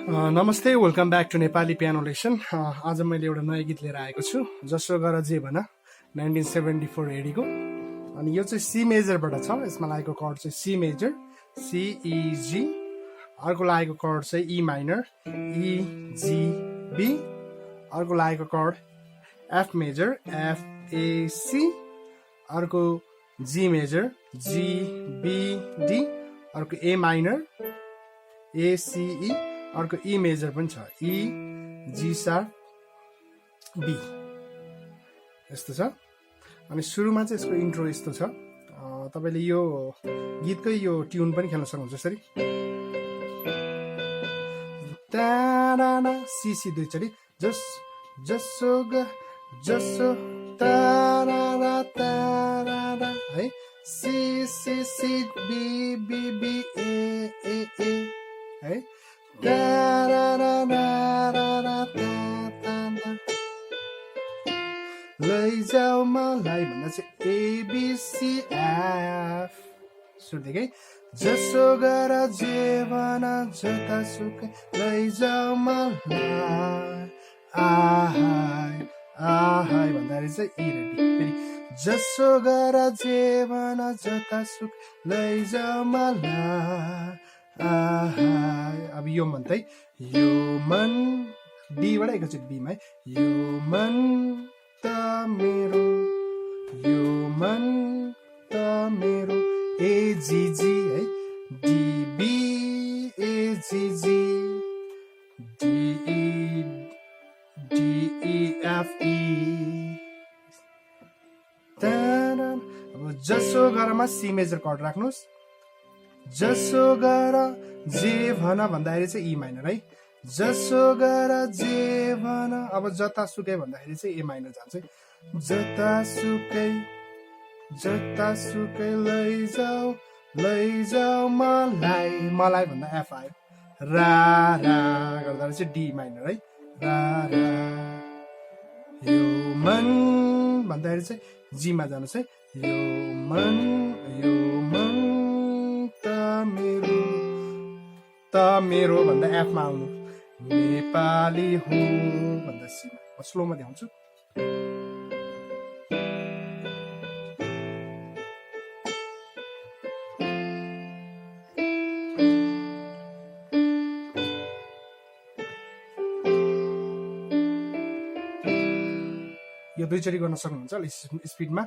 नमस्ते, welcome back to Nepali piano lesson. आज मैले एउटा नयाँ गीत लिएर आएको छु, जसो गर जे भन, 1974 एडीको। अनि यो चाहिँ सी मेजरबाट छ। यसमा लागेको कर्ड चाहिँ सी मेजर, सिइजी। अर्को लागेको कर्ड चाहिँ ई माइनर, इजिबी। अर्को लागेको कर्ड एफ मेजर, एफएसी। अर्को जी मेजर, जिबिडी। अर्को ए माइनर, एसिई। अर्को ई मेजर पनि छ, ई जी शार्प बी। यस्तो छ। अनि सुरुमा चाहिँ यसको इन्ट्रो यस्तो छ। तपाईँले यो गीतकै यो ट्युन पनि खेल्न सक्नुहुन्छ यसरी। ताराना सिसी दुईचोटि, जसो जसो ताराना ताराना है, C C C B B B A A A है, लैजाऊ मलाई भन्दा चाहिँ एबिसिएफ सुरुदेखि, जसो गर जे भन जतासुकै लैजाऊ मलाई, आहाय आहाय भन्दाखेरि चाहिँ ई रेडी। फेरि जसो गर जे भन जतासुकै लैजाऊ मलाई, आहाय। अब यो मन चाहिँ यो मन डीबाट एकैचोटि बीमा है, यो मन त मेरो, यो मन त मेरो, एजिजी है, डिबी एजिजी, डिइएफई। अब जसो गरमा सी मेजर कर्ड राख्नुहोस्, जसो गर जे भन भन्दाखेरि चाहिँ ई माइनर है, जसो गर जे भन। अब जतासुकै भन्दाखेरि चाहिँ ए माइनर जान्छ, जतासुकै जतासुकै लैजाऊ लैजाऊ मलाई, मलाई भन्दा एफ आयो, रा रा गर्दा चाहिँ डी माइनर है, रा रा। यो मन भन्दाखेरि चाहिँ जीमा जानुहोस् है, यो मन त मेरो भन्दा एफमा आउनु, नेपाली हो भन्दा सीमा। म स्लोमा देखाउँछु। यो दुईचोटि गर्न सक्नुहुन्छ अलिक स्पिडमा।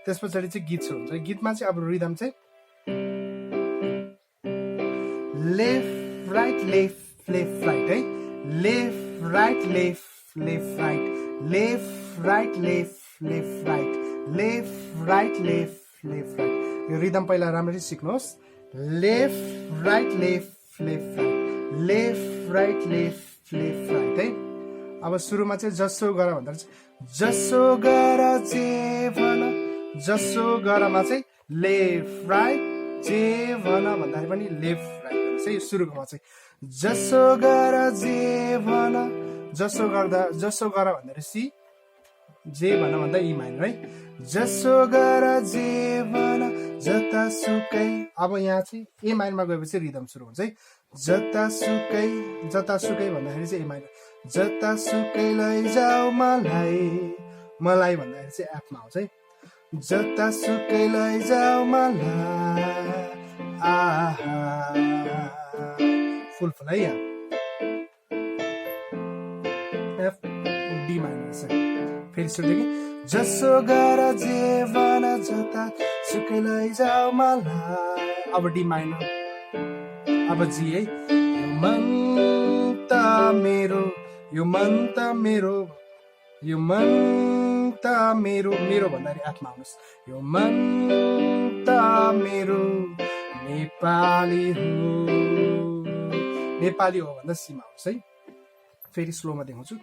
त्यस पछाडि चाहिँ गीत सुरु हुन्छ। गीतमा चाहिँ अब रिदम चाहिँ left right left left right है, left right left left right, left right left left right, left right left left right. यो रिदम पहिला राम्ररी सिक्नुहोस्। Left right left left right, left right left left right है। अब सुरुमा चाहिँ जसो गर भन्दा चाहिँ जसो गर जे भन, जसो गरमा चाहिँ लेफ्ट राइट, जे भन भन्दाखेरि पनि लेफ्ट राइट गर्नुहोस् है। सुरुकोमा चाहिँ जसो गर जे भन, जसो गर्दा जसो गर भन्दाखेरि सी, जे भन भन्दा ई माइनर है, जसो गर जे भन जतासुकै। अब यहाँ चाहिँ ए माइनरमा गएपछि रिदम सुरु हुन्छ है, जतासुकै जतासुकै भन्दाखेरि चाहिँ ए माइनर, जतासुकै लैजाऊ मलाई, मलाई भन्दाखेरि चाहिँ एफमा आउँछ है, जतासुकै लैजाऊ मलाई, आहा। फुल फुल है यहाँ, एफ डी माइनर छ। फेरि सुरुदेखि जसो गर जे भन जतासुकै लैजाऊ मलाई। अब डी माइनर, अब जी है, यो मन त मेरो, यो मन त मेरो, यो मन त मेरो, मेरो भन्दाखेरि एफमा आउनुहोस्, यो मन त मेरो, नेपाली हो, नेपाली हो भन्दा सीमा आउनुहोस् है। फेरि स्लोमा देखाउँछु।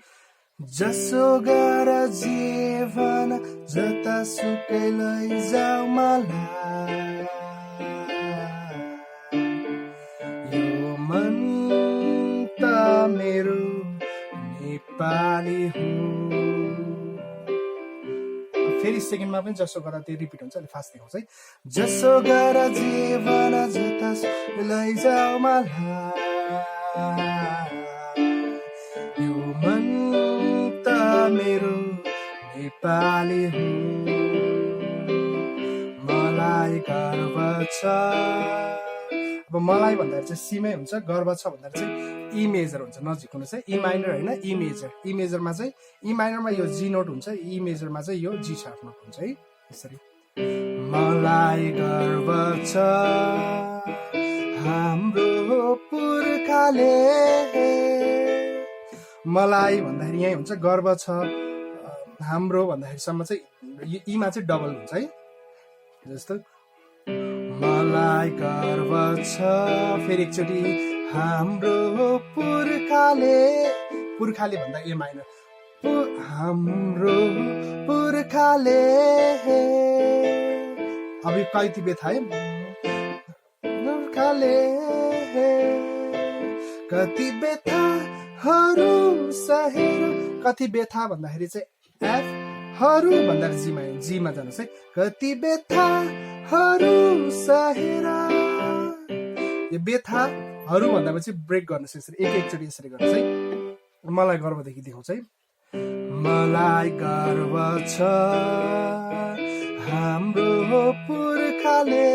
जसो गर जे भन जतासुकै लैजाऊ मलाई, यो मन त मेरो नेपाली हुँ। फेरि सेकेन्डमा पनि जसो गर त्यो रिपिट हुन्छ, अलिक फास्ट देखाउँछ है। जसो गर जीवन जतासुकै लैजाऊ मलाई, यो मन त मेरो नेपाली हुँ, मलाई गर्व छ। अब मलाई भन्दाखेरि चाहिँ सीमै हुन्छ, गर्व छ भन्दाखेरि चाहिँ ई मेजर हुन्छ, नजिक हुनु चाहिँ ई माइनर होइन, ई मेजर। ई मेजरमा चाहिँ ई माइनरमा यो जी नोट हुन्छ, ई मेजरमा चाहिँ यो जी शार्प नोट हुन्छ है। यसरी मलाई गर्व छ हाम्रो पुर्खाले, मलाई भन्दाखेरि यहीँ हुन्छ, गर्व छ हाम्रो भन्दाखेरिसम्म चाहिँ ईमा चाहिँ डबल हुन्छ है। जस्तो मलाई गर्व छ, फेरि एकचोटि हाम्रो पुर्खाले, पुर्खाले भन्दा ए माइनर, हाम्रो पुर्खाले। अब यो कति बेथा है, पुर्खाले कति बेथाहरू सहेर, कति बेथा भन्दाखेरि चाहिँ एफ, हरू भन्दाखेरि जीमा जानुहोस् है। कति बेथाहरू सहेर, यो बेथाहरू भन्दापछि ब्रेक गर्नुहोस् यसरी, एकचोटि यसरी गर्नुहोस् है। मलाई गर्वदेखि देखाउँछ है। मलाई गर्व छ हाम्रो पुर्खाले,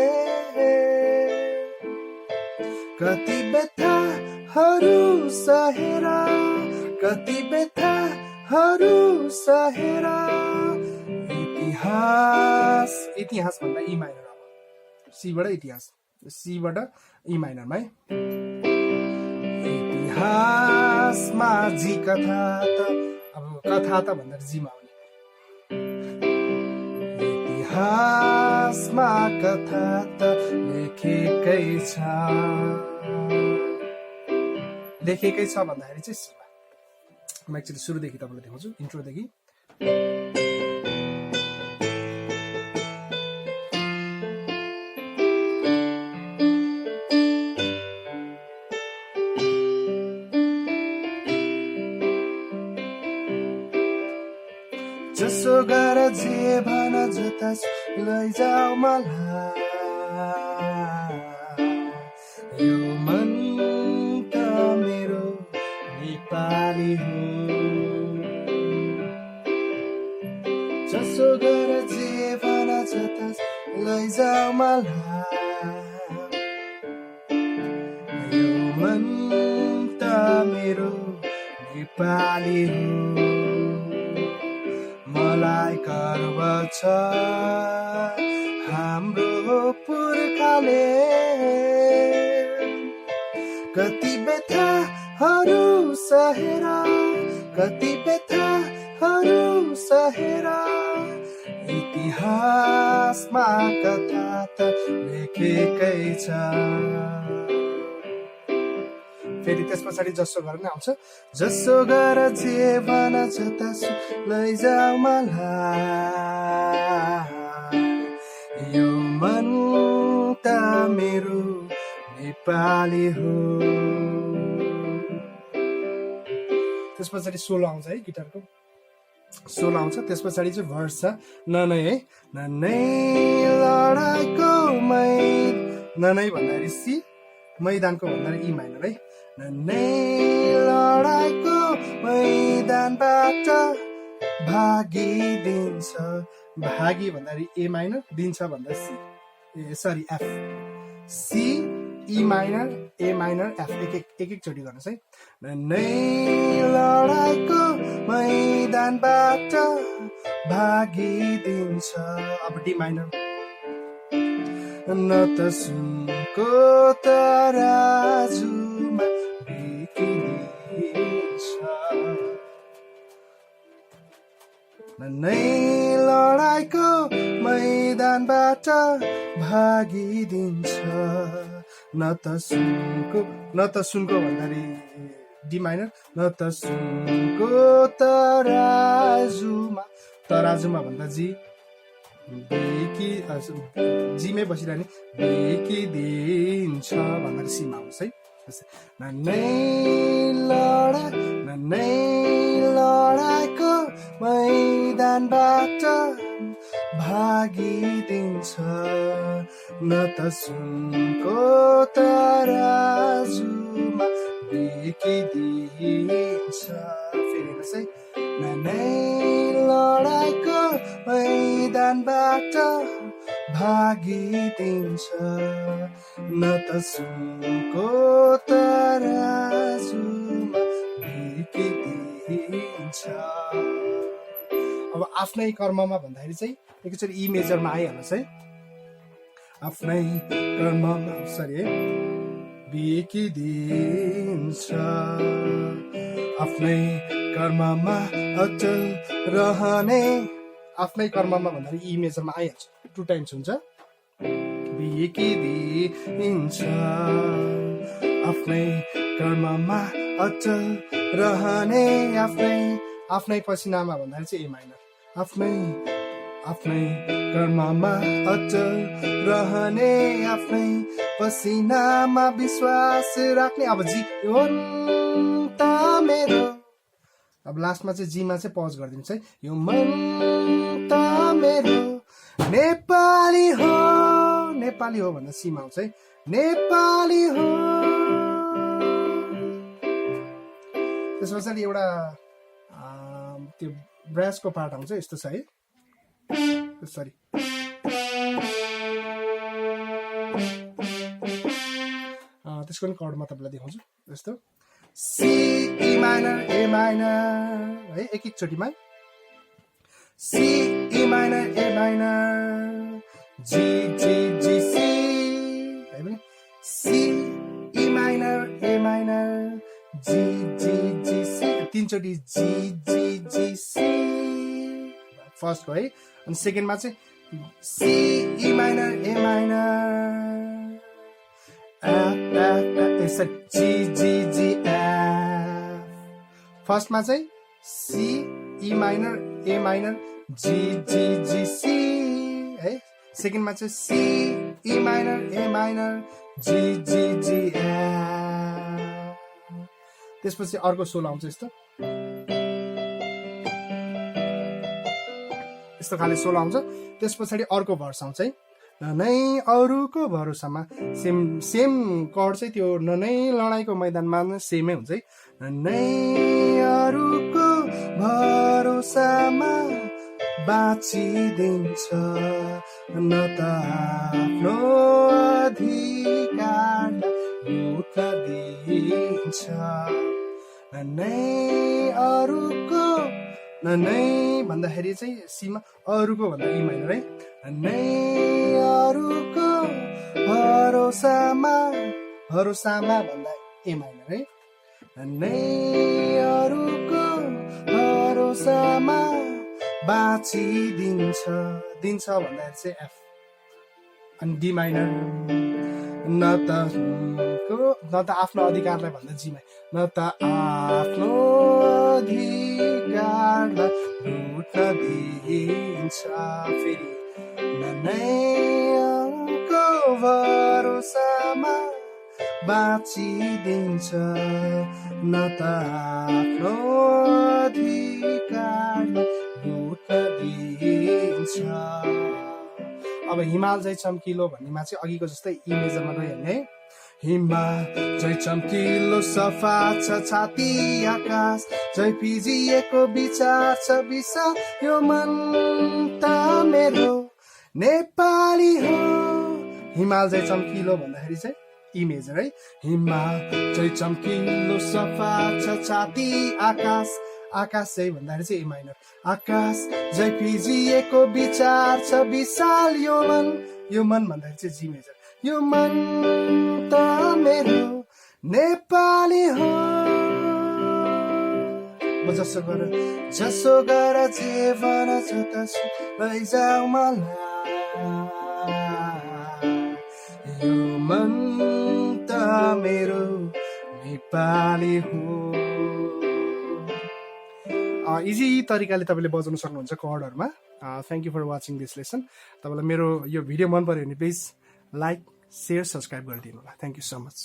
कति बेथाहरू सहेर, कति बेथाहरू सहेर। इतिहास, इतिहास भन्दा ई माइनर, अब सीबाट इतिहास, सीबाट ई माइनरमा है। इतिहासमा जी कथा त, अब कथा त भन्दा जीमा आउने। इतिहासमा कथा त लेखेकै छ, लेखेकै छ भन्दाखेरि चाहिँ सीमा। म एकचोटि सुरुदेखि तपाईँलाई देखाउँछु, इन्ट्रोदेखि। जसो गर जे भन जतासुकै लैजाऊ मलाई, यो मन त मेरो नेपाली हुँ, जसो गर जे भन जतासुकै लैजाऊ मलाई, यो मन त मेरो नेपाली हुँ, मलाई गर्व छ हाम्रो पुर्खाले, कति बेथाहरू सहेर, कति बेथाहरू सहेर। इतिहासमा कथा त लेखेकै छ। फेरि त्यस पछाडि जसो गरेर आउँछ, जसो गर जे भन जतासुकै लैजाऊ मलाई, यो मन त मेरो नेपाली हुँ। त्यस पछाडि सोलो आउँछ है, गिटारको सोलो आउँछ। त्यस पछाडि चाहिँ भर्स छ ननै है। ननै लडाइँको ननै भन्दाखेरि सी, मैदानको भन्दाखेरि ई माइनर है। ननै लडाइँको मैदानबाट भागिदिन्छ, भागी भन्दाखेरि ए माइनर, दिन्छ भन्दा C, sorry F. C, E minor, A minor, F. एकचोटि गर्नुहोस् है। ननै लडाइँको मैदानबाट भागिदिन्छ, अब डी माइनर। न त सुनको तराजुमा बिकिदिन्छ, ननै लडाइँको मैदानबाट भागिदिन्छ, न त सुनको भन्दाखेरि डी माइनर, न त सुनको तराजुमा, तराजुमा भन्दा जी, जीमै बसिरहने, बिकिदिन्छ भन्दाखेरि सीमा आउँछ है। ननै भागिदिन्छ न त सुनको तराजुमा बिकिदिन्छ फेरि हेर्नुहोस् है नै लडाइँको मैदानबाट भागिदिन्छ न त सुनको तराजुमा बिकिदिन्छ। अब आफ्नै कर्ममा भन्दाखेरि चाहिँ एकचोटि ई मेजरमा आइहाल्नुहोस् है आफ्नै कर्ममा है बिकिदिन्छ आफ्नै कर्ममा अचल रहने आफ्नै कर्ममा भन्दाखेरि ई मेजरमा आइहाल्छ 2 टाइम्स हुन्छ बिकिदिन्छ आफ्नै कर्ममा अचल रहने आफ्नै पसिनामा भन्दाखेरि चाहिँ ए माइनर आफ्नै कर्ममा अचल रहने आफ्नै पसिनामा विश्वास राख्ने। अब जी हो त मेरो अब लास्टमा चाहिँ जीमा चाहिँ पज गरिदिन्छ है यो मन त मेरो नेपाली हो भन्दा सीमा आउँछ है नेपाली हो। त्यस पछाडि एउटा त्यो ब्रासको पार्ट आउँछ यस्तो छ है सरी त्यसको पनि कर्ड म तपाईँलाई देखाउँछु यस्तो C E minor A minor है एक चोटिमा C E minor A minor G G G C है पनि C E minor A minor G G G C 3 चोटि जी जी जी सी फर्स्टको है अनि सेकेन्डमा चाहिँ C E minor A minor G G G F फर्स्टमा चाहिँ C E minor A minor G G G C है सेकेन्डमा चाहिँ C E minor A minor G G G F त्यसपछि अर्को सोलो आउँछ यस्तो खाले सोलो आउँछ त्यस पछाडि अर्को भर्स आउँछ है नै अरूको भरोसामा सेम कर्ड चाहिँ त्यो नै लडाइँको मैदानमा सेमै हुन्छ है नै अरूको भरोसामा बाँचिदिन्छ न त आफ्नो अधिकार लुट्न दिन्छ नै अरूको नै भन्दाखेरि चाहिँ सीमा अरूको भन्दा ई माइनर है नै अरूको भरोसामा भन्दा ए माइनर है नै अरूको भरोसामा बाँचिदिन्छ भन्दाखेरि चाहिँ एफ अनि डी माइनर न त आफ्नो अधिकारलाई भन्दा जीमा न त आफ्नो अधिकारलाई लुट्न दिन्छ फेरि नै अरूको भरोसामा बाँचिदिन्छ न त आफ्नो अधिकारलाई लुट्न दिन्छ। अब हिमाल चाहिँ चम्किलो भन्नेमा चाहिँ अघिको जस्तै ई मेजरमा गइहाल्ने है हिमाल जय चम्किलो सफा छ छाती आकाश जय पिजिएको विचार छ विशाल यो मन त मेरो नेपाली हो। हिमाल जय चम्किलो भन्दाखेरि चाहिँ ई मेजर है हिमाल जय चम्किलो सफा छ छाती आकाश चाहिँ भन्दाखेरि चाहिँ ए माइनर आकाश जय फिजिएको विचार छ विशाल यो मन भन्दाखेरि चाहिँ जी मेजर यो मन त मेरो नेपाली हो। जसो गर जे भन जतासु लैजाऊ मलाई यो मन त मेरो नेपाली हो। इजी तरिकाले तपाईँले बजाउन सक्नुहुन्छ कर्डहरूमा। Thank you for watching this lesson. तपाईँलाई मेरो यो भिडियो मन पर्यो भने प्लिज लाइक शेयर सब्सक्राइब गरिदिनु होला। Thank you so much.